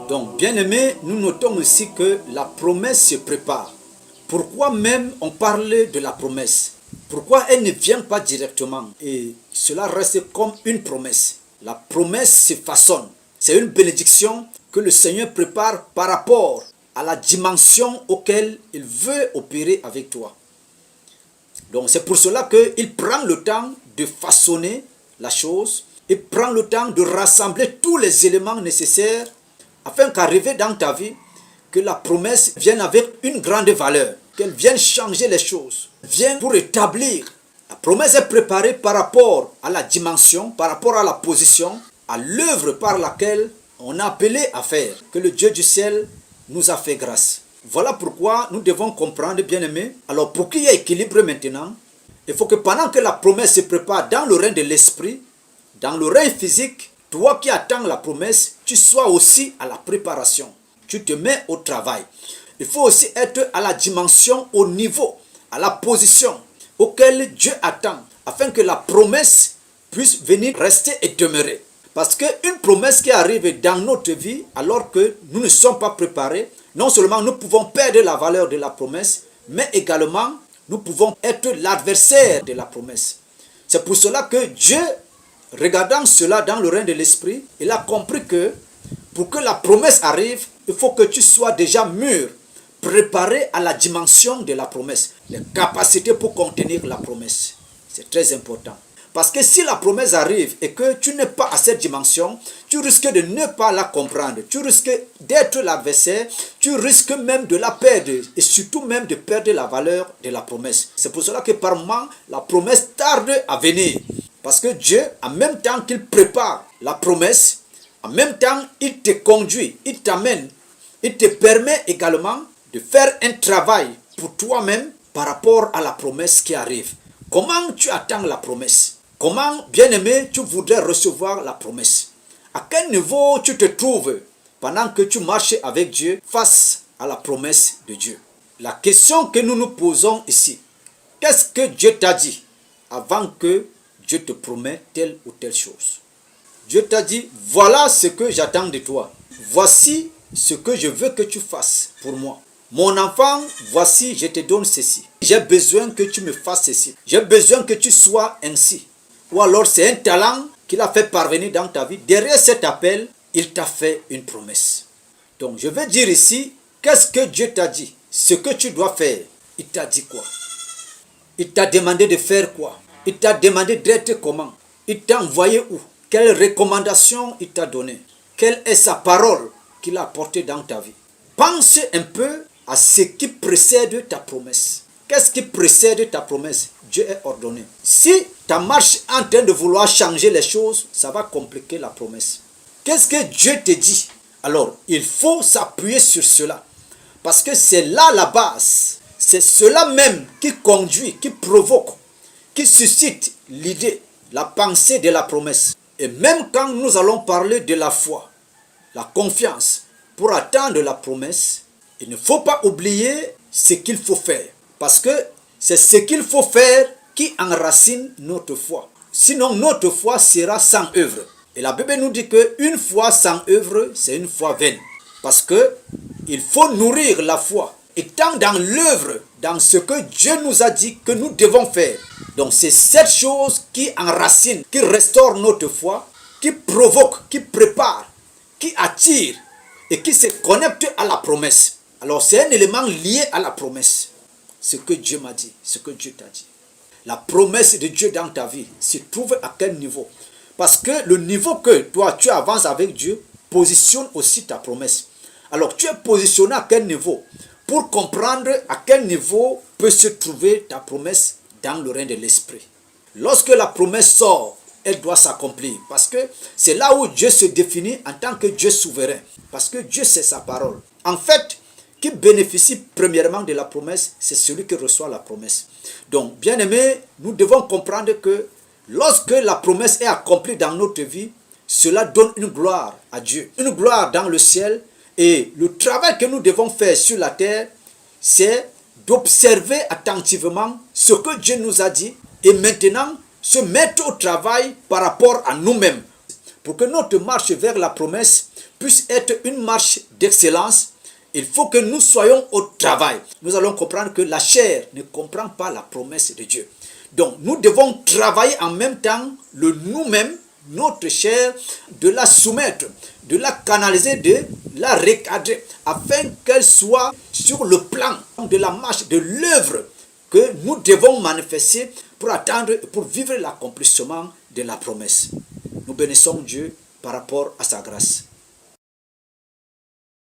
Donc, bien aimé, nous notons aussi que la promesse se prépare. Pourquoi même on parle de la promesse? Pourquoi elle ne vient pas directement? Et cela reste comme une promesse. La promesse se façonne. C'est une bénédiction que le Seigneur prépare par rapport à la dimension auquel il veut opérer avec toi. Donc c'est pour cela qu'il prend le temps de façonner la chose. Il prend le temps de rassembler tous les éléments nécessaires afin qu'arriver dans ta vie, que la promesse vienne avec une grande valeur, qu'elle vienne changer les choses, vienne pour établir. La promesse est préparée par rapport à la dimension, par rapport à la position, à l'œuvre par laquelle on a appelé à faire, que le Dieu du ciel nous a fait grâce. Voilà pourquoi nous devons comprendre, bien aimés. Alors pour qu'il y ait équilibre maintenant, il faut que pendant que la promesse se prépare dans le règne de l'esprit, dans le règne physique, toi qui attends la promesse, tu sois aussi à la préparation. Tu te mets au travail. Il faut aussi être à la dimension, au niveau, à la position auquel Dieu attend, afin que la promesse puisse venir rester et demeurer. Parce qu'une promesse qui arrive dans notre vie, alors que nous ne sommes pas préparés, non seulement nous pouvons perdre la valeur de la promesse, mais également nous pouvons être l'adversaire de la promesse. C'est pour cela que Dieu, regardant cela dans le règne de l'esprit, il a compris que pour que la promesse arrive, il faut que tu sois déjà mûr, préparé à la dimension de la promesse, les capacités pour contenir la promesse. C'est très important. Parce que si la promesse arrive et que tu n'es pas à cette dimension, tu risques de ne pas la comprendre. Tu risques d'être l'adversaire, tu risques même de la perdre et surtout même de perdre la valeur de la promesse. C'est pour cela que par moment, la promesse tarde à venir. Parce que Dieu, en même temps qu'il prépare la promesse, en même temps, il te conduit, il t'amène, il te permet également de faire un travail pour toi-même par rapport à la promesse qui arrive. Comment tu attends la promesse? Comment, bien-aimé, tu voudrais recevoir la promesse? À quel niveau tu te trouves pendant que tu marches avec Dieu face à la promesse de Dieu? La question que nous nous posons ici, qu'est-ce que Dieu t'a dit avant que Dieu te promette telle ou telle chose? Dieu t'a dit, voilà ce que j'attends de toi. Voici ce que je veux que tu fasses pour moi. Mon enfant, voici, je te donne ceci. J'ai besoin que tu me fasses ceci. J'ai besoin que tu sois ainsi. Ou alors c'est un talent qu'il a fait parvenir dans ta vie. Derrière cet appel, il t'a fait une promesse. Donc je vais dire ici, qu'est-ce que Dieu t'a dit? Ce que tu dois faire. Il t'a dit quoi? Il t'a demandé de faire quoi? Il t'a demandé d'être comment? Il t'a envoyé où? Quelle recommandation il t'a donné? Quelle est sa parole qu'il a apportée dans ta vie? Pense un peu à ce qui précède ta promesse. Qu'est-ce qui précède ta promesse? Dieu est ordonné. Si ta marche est en train de vouloir changer les choses, ça va compliquer la promesse. Qu'est-ce que Dieu te dit? Alors, il faut s'appuyer sur cela. Parce que c'est là la base. C'est cela même qui conduit, qui provoque, qui suscite l'idée, la pensée de la promesse. Et même quand nous allons parler de la foi, la confiance, pour attendre la promesse, il ne faut pas oublier ce qu'il faut faire. Parce que c'est ce qu'il faut faire qui enracine notre foi. Sinon, notre foi sera sans œuvre. Et la Bible nous dit qu'une foi sans œuvre, c'est une foi vaine. Parce qu'il faut nourrir la foi, étant dans l'œuvre, dans ce que Dieu nous a dit que nous devons faire. Donc c'est cette chose qui enracine, qui restaure notre foi, qui provoque, qui prépare, qui attire et qui se connecte à la promesse. Alors c'est un élément lié à la promesse. Ce que Dieu m'a dit, ce que Dieu t'a dit. La promesse de Dieu dans ta vie se trouve à quel niveau? Parce que le niveau que toi tu avances avec Dieu positionne aussi ta promesse. Alors tu es positionné à quel niveau? Pour comprendre à quel niveau peut se trouver ta promesse dans le règne de l'esprit. Lorsque la promesse sort, elle doit s'accomplir. Parce que c'est là où Dieu se définit en tant que Dieu souverain. Parce que Dieu c'est sa parole. En fait, qui bénéficie premièrement de la promesse, c'est celui qui reçoit la promesse. Donc, bien aimé, nous devons comprendre que lorsque la promesse est accomplie dans notre vie, cela donne une gloire à Dieu, une gloire dans le ciel. Et le travail que nous devons faire sur la terre, c'est d'observer attentivement ce que Dieu nous a dit et maintenant se mettre au travail par rapport à nous-mêmes pour que notre marche vers la promesse puisse être une marche d'excellence, il faut que nous soyons au travail. Nous allons comprendre que la chair ne comprend pas la promesse de Dieu. Donc, nous devons travailler en même temps le nous-mêmes, notre chair, de la soumettre, de la canaliser, de la recadrer, afin qu'elle soit sur le plan de la marche, de l'œuvre que nous devons manifester pour attendre, pour vivre l'accomplissement de la promesse. Nous bénissons Dieu par rapport à sa grâce.